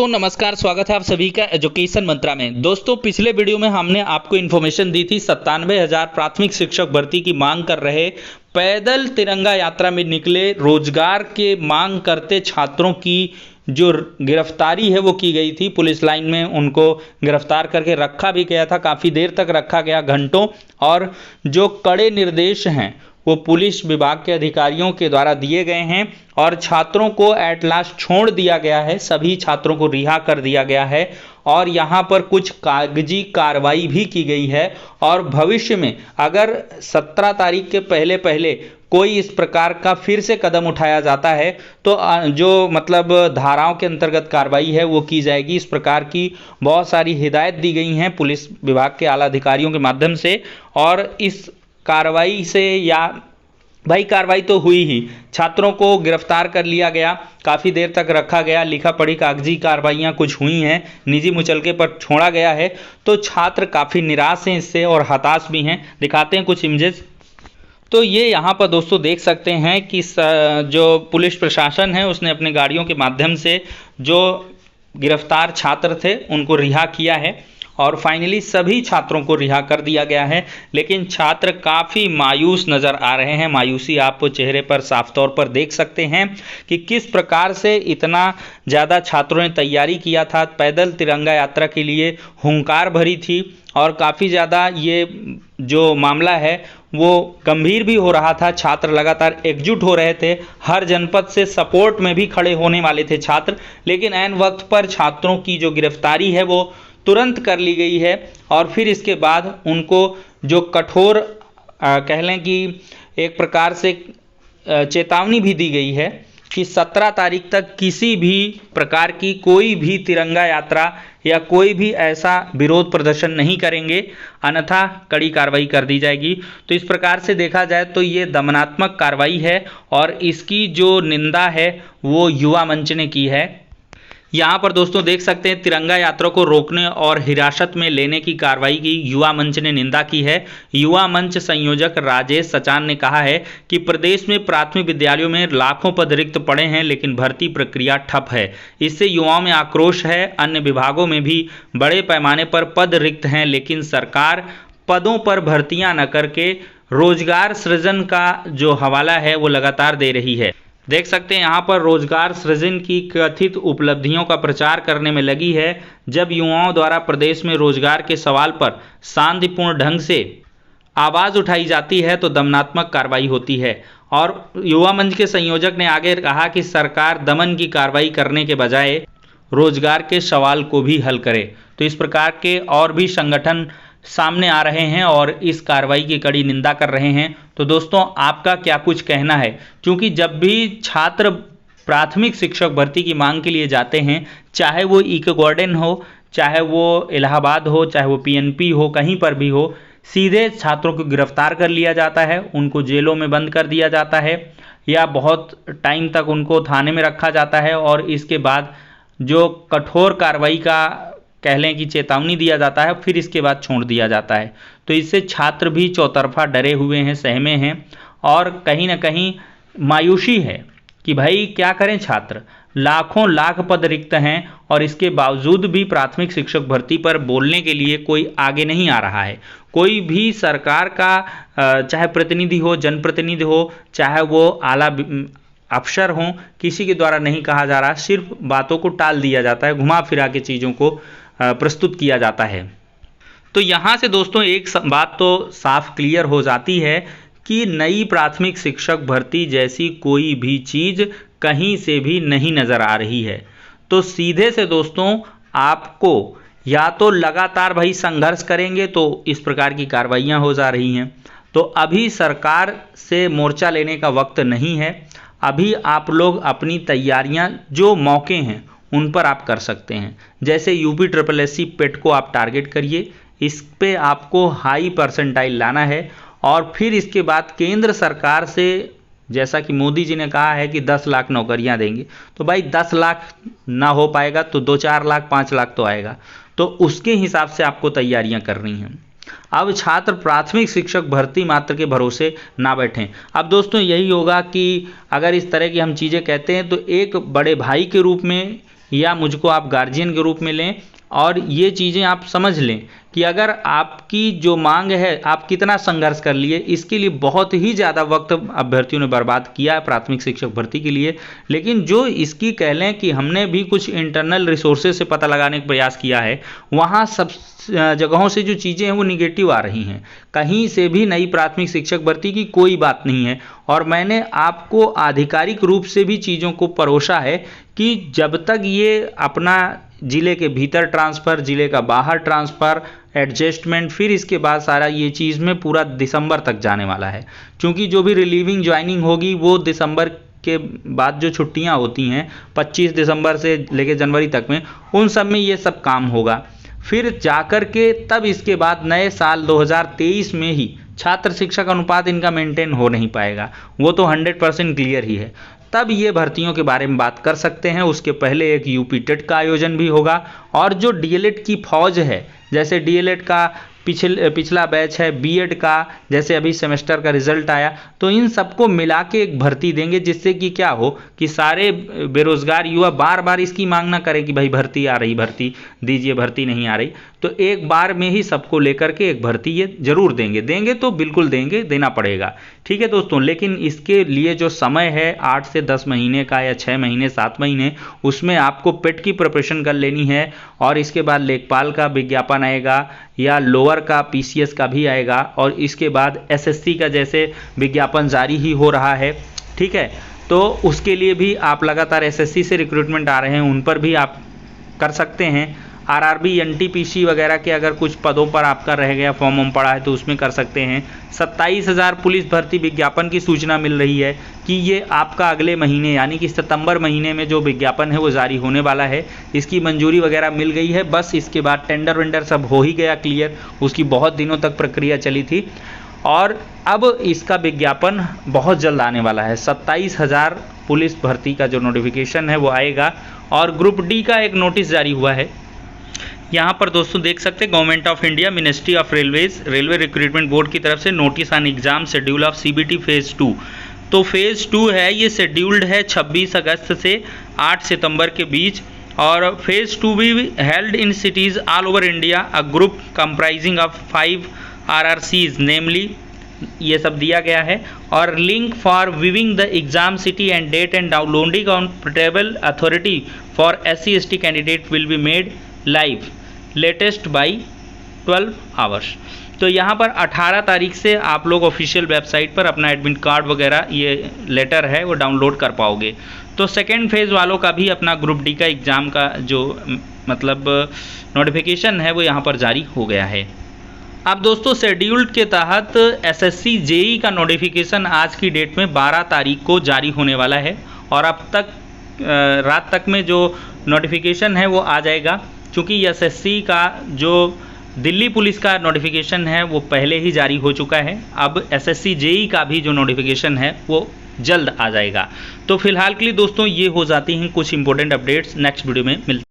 तो नमस्कार, स्वागत है आप सभी का एजुकेशन मंत्रा में। दोस्तों, पिछले वीडियो में हमने आपको इन्फॉर्मेशन दी थी 97,000 प्राथमिक शिक्षक भर्ती की मांग कर रहे पैदल तिरंगा यात्रा में निकले रोजगार के मांग करते छात्रों की जो गिरफ्तारी है वो की गई थी। पुलिस लाइन में उनको गिरफ्तार करके रखा भी गया था, काफ़ी देर तक रखा गया, घंटों। और जो कड़े निर्देश हैं वो पुलिस विभाग के अधिकारियों के द्वारा दिए गए हैं और छात्रों को एट लास्ट छोड़ दिया गया है, सभी छात्रों को रिहा कर दिया गया है। और यहाँ पर कुछ कागजी कार्रवाई भी की गई है और भविष्य में अगर 17 तारीख के पहले पहले कोई इस प्रकार का फिर से कदम उठाया जाता है तो जो मतलब धाराओं के अंतर्गत कार्रवाई है वो की जाएगी। इस प्रकार की बहुत सारी हिदायत दी गई हैं पुलिस विभाग के आला अधिकारियों के माध्यम से। और इस कार्रवाई से या भाई कार्रवाई तो हुई ही, छात्रों को गिरफ्तार कर लिया गया, काफ़ी देर तक रखा गया, लिखा पढ़ी कागजी कार्रवाइयाँ कुछ हुई हैं, निजी मुचलके पर छोड़ा गया है। तो छात्र काफ़ी निराश हैं इससे और हताश भी हैं। दिखाते हैं कुछ इमेजेस। तो ये यहाँ पर दोस्तों देख सकते हैं कि जो पुलिस प्रशासन है उसने अपने गाड़ियों के माध्यम से जो गिरफ्तार छात्र थे उनको रिहा किया है और फाइनली सभी छात्रों को रिहा कर दिया गया है। लेकिन छात्र काफ़ी मायूस नज़र आ रहे हैं। मायूसी आप चेहरे पर साफ तौर पर देख सकते हैं कि किस प्रकार से इतना ज़्यादा छात्रों ने तैयारी किया था, पैदल तिरंगा यात्रा के लिए हुंकार भरी थी और काफ़ी ज़्यादा ये जो मामला है वो गंभीर भी हो रहा था। छात्र लगातार एकजुट हो रहे थे, हर जनपद से सपोर्ट में भी खड़े होने वाले थे छात्र। लेकिन ऐन वक्त पर छात्रों की जो गिरफ्तारी है वो तुरंत कर ली गई है और फिर इसके बाद उनको जो कठोर कह लें कि एक प्रकार से चेतावनी भी दी गई है कि 17 तारीख तक किसी भी प्रकार की कोई भी तिरंगा यात्रा या कोई भी ऐसा विरोध प्रदर्शन नहीं करेंगे, अन्यथा कड़ी कार्रवाई कर दी जाएगी। तो इस प्रकार से देखा जाए तो ये दमनात्मक कार्रवाई है और इसकी जो निंदा है वो युवा मंच ने की है। यहाँ पर दोस्तों देख सकते हैं तिरंगा यात्रा को रोकने और हिरासत में लेने की कार्रवाई की युवा मंच ने निंदा की है। युवा मंच संयोजक राजेश सचान ने कहा है कि प्रदेश में प्राथमिक विद्यालयों में लाखों पद रिक्त पड़े हैं लेकिन भर्ती प्रक्रिया ठप है। इससे युवाओं में आक्रोश है। अन्य विभागों में भी बड़े पैमाने पर पद रिक्त हैं लेकिन सरकार पदों पर भर्तियां न करके रोजगार सृजन का जो हवाला है वो लगातार दे रही है। देख सकते हैं यहाँ पर रोजगार सृजन की कथित उपलब्धियों का प्रचार करने में लगी है। जब युवाओं द्वारा प्रदेश में रोजगार के सवाल पर शांतिपूर्ण ढंग से आवाज़ उठाई जाती है तो दमनात्मक कार्रवाई होती है। और युवा मंच के संयोजक ने आगे कहा कि सरकार दमन की कार्रवाई करने के बजाय रोजगार के सवाल को भी हल करे। तो इस प्रकार के और भी संगठन सामने आ रहे हैं और इस कार्रवाई की कड़ी निंदा कर रहे हैं। तो दोस्तों आपका क्या कुछ कहना है? क्योंकि जब भी छात्र प्राथमिक शिक्षक भर्ती की मांग के लिए जाते हैं, चाहे वो इको गार्डन हो, चाहे वो इलाहाबाद हो, चाहे वो पीएनपी हो, कहीं पर भी हो, सीधे छात्रों को गिरफ्तार कर लिया जाता है, उनको जेलों में बंद कर दिया जाता है या बहुत टाइम तक उनको थाने में रखा जाता है और इसके बाद जो कठोर कार्रवाई का कह लें कि चेतावनी दिया जाता है, फिर इसके बाद छोड़ दिया जाता है। तो इससे छात्र भी चौतरफा डरे हुए हैं, सहमे हैं और कहीं ना कहीं मायूसी है कि भाई क्या करें छात्र, लाखों लाख पद रिक्त हैं और इसके बावजूद भी प्राथमिक शिक्षक भर्ती पर बोलने के लिए कोई आगे नहीं आ रहा है। कोई भी सरकार का चाहे प्रतिनिधि हो, जनप्रतिनिधि हो, चाहे वो आला अफसर हों, किसी के द्वारा नहीं कहा जा रहा, सिर्फ बातों को टाल दिया जाता है, घुमा फिरा के चीज़ों को प्रस्तुत किया जाता है। तो यहाँ से दोस्तों एक बात तो साफ क्लियर हो जाती है कि नई प्राथमिक शिक्षक भर्ती जैसी कोई भी चीज़ कहीं से भी नहीं नज़र आ रही है। तो सीधे से दोस्तों आपको या तो लगातार भाई संघर्ष करेंगे तो इस प्रकार की कार्रवाइयाँ हो जा रही हैं। तो अभी सरकार से मोर्चा लेने का वक्त नहीं है। अभी आप लोग अपनी तैयारियां जो मौके हैं उन पर आप कर सकते हैं। जैसे यूपी SSSC पेट को आप टारगेट करिए, इस पे आपको हाई परसेंटाइल लाना है और फिर इसके बाद केंद्र सरकार से जैसा कि मोदी जी ने कहा है कि 10 लाख नौकरियां देंगे, तो भाई 10 लाख ना हो पाएगा तो 2-4 लाख 5 लाख तो आएगा। तो उसके हिसाब से आपको तैयारियां करनी हैं। अब छात्र प्राथमिक शिक्षक भर्ती मात्र के भरोसे ना बैठें। अब दोस्तों यही होगा कि अगर इस तरह की हम चीज़ें कहते हैं तो एक बड़े भाई के रूप में या मुझको आप गार्जियन के रूप में लें, और ये चीज़ें आप समझ लें कि अगर आपकी जो मांग है, आप कितना संघर्ष कर लिए, इसके लिए बहुत ही ज़्यादा वक्त अभ्यर्थियों ने बर्बाद किया है प्राथमिक शिक्षक भर्ती के लिए। लेकिन जो इसकी कह लें कि हमने भी कुछ इंटरनल रिसोर्सेज से पता लगाने का प्रयास किया है, वहाँ सब जगहों से जो चीज़ें हैं वो निगेटिव आ रही हैं। कहीं से भी नई प्राथमिक शिक्षक भर्ती की कोई बात नहीं है, और मैंने आपको आधिकारिक रूप से भी चीज़ों को परोसा है कि जब तक ये अपना ज़िले के भीतर ट्रांसफ़र, ज़िले का बाहर ट्रांसफ़र, एडजस्टमेंट, फिर इसके बाद सारा ये चीज़ में पूरा दिसंबर तक जाने वाला है। क्योंकि जो भी रिलीविंग ज्वाइनिंग होगी वो दिसंबर के बाद जो छुट्टियां होती हैं 25 दिसंबर से लेकर जनवरी तक में, उन सब में ये सब काम होगा। फिर जाकर के तब इसके बाद नए साल 2023 में ही छात्र शिक्षक अनुपात इनका मेंटेन हो नहीं पाएगा, वो तो 100% क्लियर ही है। तब ये भर्तियों के बारे में बात कर सकते हैं। उसके पहले एक यूपी टेट का आयोजन भी होगा, और जो डीएलएड की फौज है, जैसे डीएलएड का पिछला बैच है, बीएड का जैसे अभी सेमेस्टर का रिजल्ट आया, तो इन सबको मिला के एक भर्ती देंगे, जिससे कि क्या हो कि सारे बेरोजगार युवा बार बार इसकी मांग ना करें कि भाई भर्ती आ रही, भर्ती दीजिए, भर्ती नहीं आ रही। तो एक बार में ही सबको लेकर के एक भर्ती ये जरूर देंगे तो बिल्कुल देंगे, देना पड़ेगा, ठीक है दोस्तों। लेकिन इसके लिए जो समय है 8 से 10 महीने का या 6 महीने 7 महीने, उसमें आपको पेट की प्रिपरेशन कर लेनी है, और इसके बाद लेखपाल का विज्ञापन आएगा या लोअर का पीसीएस का भी आएगा, और इसके बाद एसएससी का जैसे विज्ञापन जारी ही हो रहा है, ठीक है। तो उसके लिए भी आप लगातार एसएससी से रिक्रूटमेंट आ रहे हैं, उन पर भी आप कर सकते हैं। आरआरबी एनटीपीसी वगैरह के अगर कुछ पदों पर आपका रह गया, फॉर्म पड़ा है, तो उसमें कर सकते हैं। 27,000 पुलिस भर्ती विज्ञापन की सूचना मिल रही है कि ये आपका अगले महीने यानी कि सितंबर महीने में जो विज्ञापन है वो जारी होने वाला है। इसकी मंजूरी वगैरह मिल गई है, बस इसके बाद टेंडर वेंडर सब हो ही गया क्लियर, उसकी बहुत दिनों तक प्रक्रिया चली थी, और अब इसका विज्ञापन बहुत जल्द आने वाला है। 27,000 पुलिस भर्ती का जो नोटिफिकेशन है वो आएगा, और ग्रुप डी का एक नोटिस जारी हुआ है। यहाँ पर दोस्तों देख सकते हैं, government of India, ministry of railways, railway recruitment board की तरफ से notice on exam schedule of CBT phase 2। तो फेज़ 2 है, ये शेड्यूल्ड है 26 अगस्त से 8 सितंबर के बीच, और फेज़ 2 भी held in cities all over India, a group comprising of 5 RRCs namely, ये सब दिया गया है। और link for viewing the exam city and date and downloading on portable authority for SC/ST candidate will be made live latest by 12 hours. तो यहाँ पर 18 तारीख से आप लोग ऑफिशियल वेबसाइट पर अपना एडमिट कार्ड वगैरह, ये लेटर है वो डाउनलोड कर पाओगे। तो सेकेंड फेज़ वालों का भी अपना ग्रुप डी का एग्ज़ाम का जो मतलब नोटिफिकेशन है वो यहाँ पर जारी हो गया है। अब दोस्तों शेड्यूल्ड के तहत SSC JEE का नोटिफिकेशन आज की डेट में 12 तारीख को जारी होने वाला है, और अब तक रात तक में जो नोटिफिकेशन है वो आ जाएगा। चूँकि SSC का जो दिल्ली पुलिस का नोटिफिकेशन है वो पहले ही जारी हो चुका है, अब SSC JEE का भी जो नोटिफिकेशन है वो जल्द आ जाएगा। तो फिलहाल के लिए दोस्तों ये हो जाती हैं कुछ इंपॉर्टेंट अपडेट्स। नेक्स्ट वीडियो में मिलते हैं।